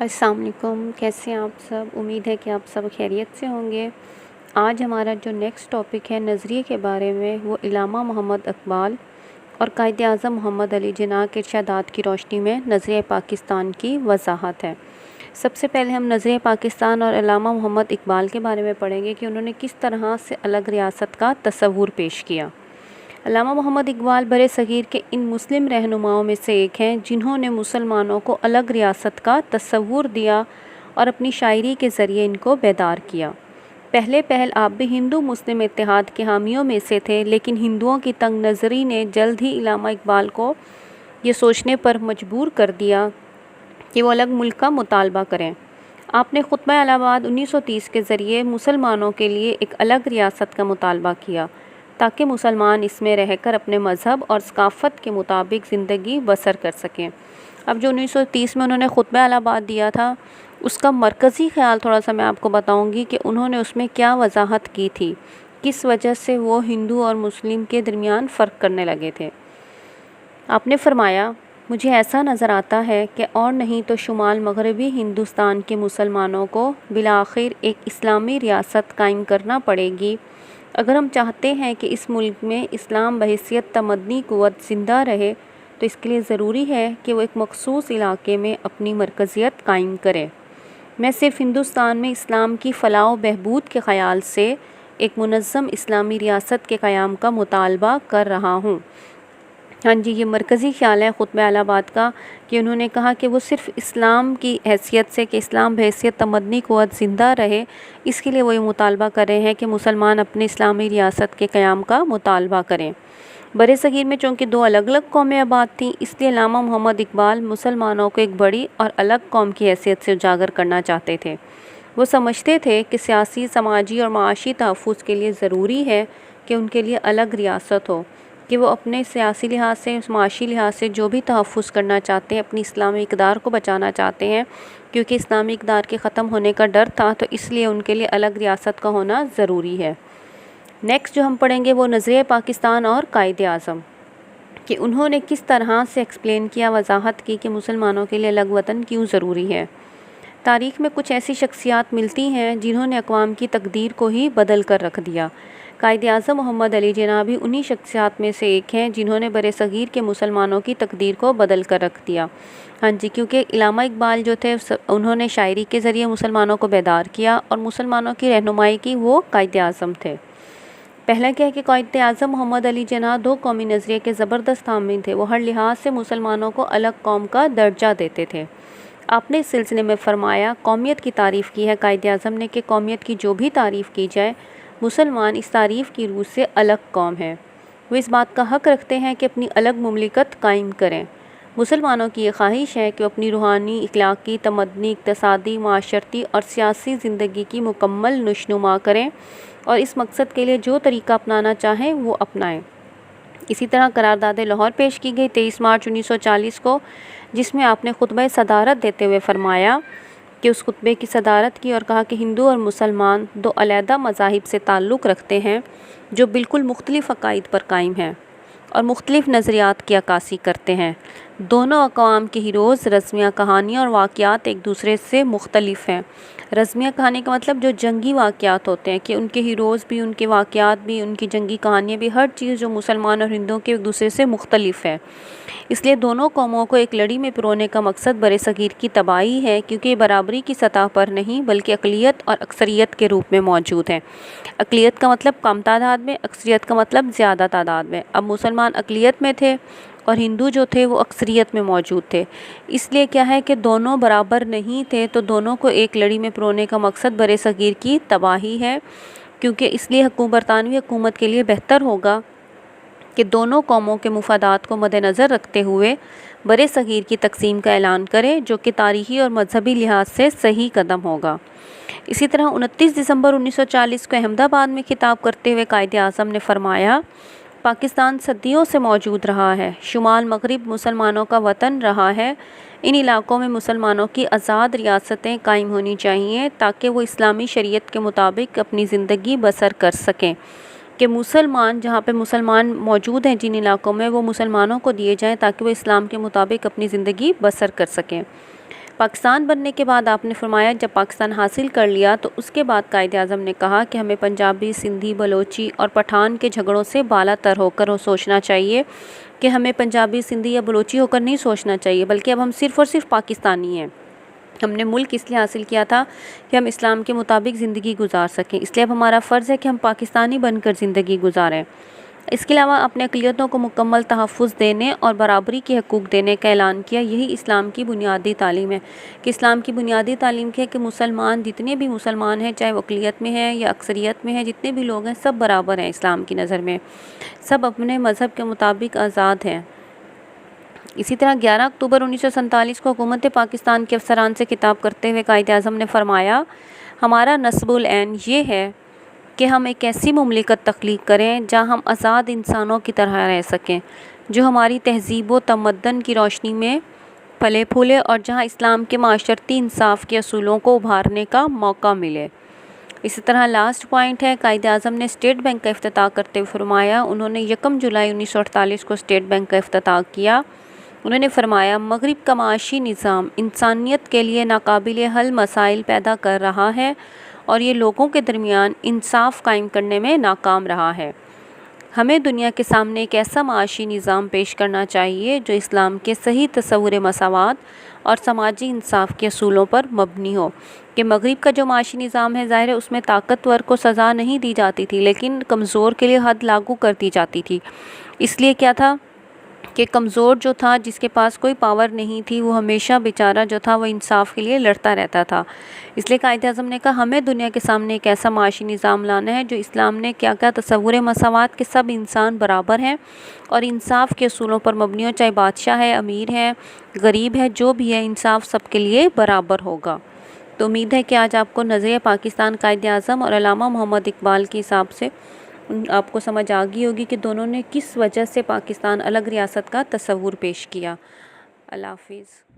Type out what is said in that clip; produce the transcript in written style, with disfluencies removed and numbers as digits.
السلام علیکم، کیسے ہیں آپ سب؟ امید ہے کہ آپ سب خیریت سے ہوں گے۔ آج ہمارا جو نیکسٹ ٹاپک ہے نظریے کے بارے میں، وہ علامہ محمد اقبال اور قائد اعظم محمد علی جناح کے ارشادات کی روشنی میں نظریہ پاکستان کی وضاحت ہے۔ سب سے پہلے ہم نظریہ پاکستان اور علامہ محمد اقبال کے بارے میں پڑھیں گے کہ انہوں نے کس طرح سے الگ ریاست کا تصور پیش کیا۔ علامہ محمد اقبال برِ صغیر کے ان مسلم رہنماؤں میں سے ایک ہیں جنہوں نے مسلمانوں کو الگ ریاست کا تصور دیا اور اپنی شاعری کے ذریعے ان کو بیدار کیا۔ پہل آپ بھی ہندو مسلم اتحاد کے حامیوں میں سے تھے، لیکن ہندوؤں کی تنگ نظری نے جلد ہی علامہ اقبال کو یہ سوچنے پر مجبور کر دیا کہ وہ الگ ملک کا مطالبہ کریں۔ آپ نے خطبہ الہ آباد 1930 کے ذریعے مسلمانوں کے لیے ایک الگ ریاست کا مطالبہ کیا تاکہ مسلمان اس میں رہ کر اپنے مذہب اور ثقافت کے مطابق زندگی بسر کر سکیں۔ اب جو 1930 میں انہوں نے خطبہ الہ آباد دیا تھا، اس کا مرکزی خیال تھوڑا سا میں آپ کو بتاؤں گی کہ انہوں نے اس میں کیا وضاحت کی تھی، کس وجہ سے وہ ہندو اور مسلم کے درمیان فرق کرنے لگے تھے۔ آپ نے فرمایا، مجھے ایسا نظر آتا ہے کہ اور نہیں تو شمال مغربی ہندوستان کے مسلمانوں کو بالآخر ایک اسلامی ریاست قائم کرنا پڑے گی۔ اگر ہم چاہتے ہیں کہ اس ملک میں اسلام بحیثیت تمدنی قوت زندہ رہے تو اس کے لیے ضروری ہے کہ وہ ایک مخصوص علاقے میں اپنی مرکزیت قائم کرے۔ میں صرف ہندوستان میں اسلام کی فلاح و بہبود کے خیال سے ایک منظم اسلامی ریاست کے قیام کا مطالبہ کر رہا ہوں۔ ہاں جی، یہ مرکزی خیال ہے خطبہ الہ آباد کا کہ انہوں نے کہا کہ وہ صرف اسلام کی حیثیت سے، کہ اسلام بحیثیت تمدنی قوت زندہ رہے، اس کے لیے وہ یہ مطالبہ کر رہے ہیں کہ مسلمان اپنے اسلامی ریاست کے قیام کا مطالبہ کریں۔ برِ صغیر میں چونکہ دو الگ الگ قومیں آباد تھیں، اس لیے علامہ محمد اقبال مسلمانوں کو ایک بڑی اور الگ قوم کی حیثیت سے اجاگر کرنا چاہتے تھے۔ وہ سمجھتے تھے کہ سیاسی، سماجی اور معاشی تحفظ کے لیے ضروری ہے کہ ان کے لیے الگ ریاست ہو، کہ وہ اپنے سیاسی لحاظ سے، معاشی لحاظ سے جو بھی تحفظ کرنا چاہتے ہیں، اپنی اسلامی اقدار کو بچانا چاہتے ہیں، کیونکہ اسلامی اقدار کے ختم ہونے کا ڈر تھا، تو اس لیے ان کے لیے الگ ریاست کا ہونا ضروری ہے۔ نیکسٹ جو ہم پڑھیں گے وہ نظریہ پاکستان اور قائد اعظم، کہ انہوں نے کس طرح سے ایکسپلین کیا، وضاحت کی کہ مسلمانوں کے لیے الگ وطن کیوں ضروری ہے۔ تاریخ میں کچھ ایسی شخصیات ملتی ہیں جنہوں نے اقوام کی تقدیر کو ہی بدل کر رکھ دیا۔ قائد اعظم محمد علی جناح بھی انہی شخصیات میں سے ایک ہیں جنہوں نے برِ صغیر کے مسلمانوں کی تقدیر کو بدل کر رکھ دیا۔ ہاں جی، کیونکہ علامہ اقبال جو تھے انہوں نے شاعری کے ذریعے مسلمانوں کو بیدار کیا اور مسلمانوں کی رہنمائی کی، وہ قائد اعظم تھے۔ پہلا کیا ہے کہ قائد اعظم محمد علی جناح دو قومی نظریے کے زبردست حامی تھے۔ وہ ہر لحاظ سے مسلمانوں کو الگ قوم کا درجہ دیتے تھے۔ آپ نے اس سلسلے میں فرمایا، قومیت کی تعریف کی ہے قائد اعظم نے کہ قومیت کی جو بھی تعریف کی جائے، مسلمان اس تعریف کی روح سے الگ قوم ہے۔ وہ اس بات کا حق رکھتے ہیں کہ اپنی الگ مملکت قائم کریں۔ مسلمانوں کی یہ خواہش ہے کہ وہ اپنی روحانی، اخلاقی، تمدنی، اقتصادی، معاشرتی اور سیاسی زندگی کی مکمل نشوونما کریں اور اس مقصد کے لیے جو طریقہ اپنانا چاہیں وہ اپنائیں۔ اسی طرح قرارداد لاہور پیش کی گئی 23 مارچ 1940 کو، جس میں آپ نے خطبہ صدارت دیتے ہوئے فرمایا کہ اس خطبے کی صدارت کی اور کہا کہ ہندو اور مسلمان دو علیحدہ مذاہب سے تعلق رکھتے ہیں جو بالکل مختلف عقائد پر قائم ہیں اور مختلف نظریات کی عکاسی کرتے ہیں۔ دونوں اقوام کے ہیروز، رزمیہ کہانیاں اور واقعات ایک دوسرے سے مختلف ہیں۔ رزمیہ کہانی کا مطلب جو جنگی واقعات ہوتے ہیں، کہ ان کے ہیروز بھی، ان کے واقعات بھی، ان کی جنگی کہانیاں بھی، ہر چیز جو مسلمان اور ہندوؤں کے ایک دوسرے سے مختلف ہے۔ اس لیے دونوں قوموں کو ایک لڑی میں پرونے کا مقصد برِ صغیر کی تباہی ہے، کیونکہ یہ برابری کی سطح پر نہیں بلکہ اقلیت اور اکثریت کے روپ میں موجود ہیں۔ اقلیت کا مطلب کم تعداد میں، اکثریت کا مطلب زیادہ تعداد میں۔ اب مسلمان اقلیت میں تھے اور ہندو جو تھے وہ اکثریت میں موجود تھے، اس لیے کیا ہے کہ دونوں برابر نہیں تھے، تو دونوں کو ایک لڑی میں پرونے کا مقصد برِ صغیر کی تباہی ہے، کیونکہ اس لیے برطانوی حکومت کے لیے بہتر ہوگا کہ دونوں قوموں کے مفادات کو مد نظر رکھتے ہوئے برِ صغیر کی تقسیم کا اعلان کرے، جو کہ تاریخی اور مذہبی لحاظ سے صحیح قدم ہوگا۔ اسی طرح 29 دسمبر 1940 کو احمد آباد میں خطاب کرتے ہوئے قائد اعظم نے فرمایا، پاکستان صدیوں سے موجود رہا ہے، شمال مغرب مسلمانوں کا وطن رہا ہے۔ ان علاقوں میں مسلمانوں کی آزاد ریاستیں قائم ہونی چاہیے تاکہ وہ اسلامی شریعت کے مطابق اپنی زندگی بسر کر سکیں، کہ مسلمان جہاں پہ مسلمان موجود ہیں جن علاقوں میں، وہ مسلمانوں کو دیے جائیں تاکہ وہ اسلام کے مطابق اپنی زندگی بسر کر سکیں۔ پاکستان بننے کے بعد آپ نے فرمایا جب پاکستان حاصل کر لیا تو اس کے بعد قائد اعظم نے کہا کہ ہمیں پنجابی، سندھی، بلوچی اور پٹھان کے جھگڑوں سے بالا تر ہو کر سوچنا چاہیے کہ ہمیں پنجابی، سندھی یا بلوچی ہو کر نہیں سوچنا چاہیے، بلکہ اب ہم صرف اور صرف پاکستانی ہیں۔ ہم نے ملک اس لیے حاصل کیا تھا کہ ہم اسلام کے مطابق زندگی گزار سکیں، اس لیے اب ہمارا فرض ہے کہ ہم پاکستانی بن کر زندگی گزاریں۔ اس کے علاوہ اپنے اقلیتوں کو مکمل تحفظ دینے اور برابری کے حقوق دینے کا اعلان کیا۔ یہی اسلام کی بنیادی تعلیم ہے کہ اسلام کی بنیادی تعلیم ہے کہ مسلمان، جتنے بھی مسلمان ہیں، چاہے وہ اقلیت میں ہیں یا اکثریت میں ہیں، جتنے بھی لوگ ہیں، سب برابر ہیں اسلام کی نظر میں، سب اپنے مذہب کے مطابق آزاد ہیں۔ اسی طرح 11 اکتوبر 1947 کو حکومت پاکستان کے افسران سے خطاب کرتے ہوئے قائد اعظم نے فرمایا، ہمارا نصب العین یہ ہے کہ ہم ایک ایسی مملکت تخلیق کریں جہاں ہم آزاد انسانوں کی طرح رہ سکیں، جو ہماری تہذیب و تمدن کی روشنی میں پھلے پھولے، اور جہاں اسلام کے معاشرتی انصاف کے اصولوں کو ابھارنے کا موقع ملے۔ اسی طرح لاسٹ پوائنٹ ہے، قائد اعظم نے اسٹیٹ بینک کا افتتاح کرتے ہوئے فرمایا، انہوں نے 1 جولائی 1948 کو اسٹیٹ بینک کا افتتاح کیا۔ انہوں نے فرمایا، مغرب کا معاشی نظام انسانیت کے لیے ناقابل حل مسائل پیدا کر رہا ہے اور یہ لوگوں کے درمیان انصاف قائم کرنے میں ناکام رہا ہے۔ ہمیں دنیا کے سامنے ایک ایسا معاشی نظام پیش کرنا چاہیے جو اسلام کے صحیح تصور مساوات اور سماجی انصاف کے اصولوں پر مبنی ہو۔ کہ مغرب کا جو معاشی نظام ہے، ظاہر ہے اس میں طاقتور کو سزا نہیں دی جاتی تھی، لیکن کمزور کے لیے حد لاگو کر دی جاتی تھی۔ اس لیے کیا تھا کہ کمزور جو تھا، جس کے پاس کوئی پاور نہیں تھی، وہ ہمیشہ بیچارہ جو تھا وہ انصاف کے لیے لڑتا رہتا تھا۔ اس لیے قائد اعظم نے کہا ہمیں دنیا کے سامنے ایک ایسا معاشی نظام لانا ہے جو اسلام نے کیا تصور مساوات کے سب انسان برابر ہیں اور انصاف کے اصولوں پر مبنی ہو، چاہے بادشاہ ہے، امیر ہے، غریب ہے، جو بھی ہے، انصاف سب کے لیے برابر ہوگا۔ تو امید ہے کہ آج آپ کو نظریہ پاکستان قائد اعظم اور علامہ محمد اقبال کے حساب سے آپ کو سمجھ آ گئی ہوگی کہ دونوں نے کس وجہ سے پاکستان الگ ریاست کا تصور پیش کیا۔ اللہ حافظ۔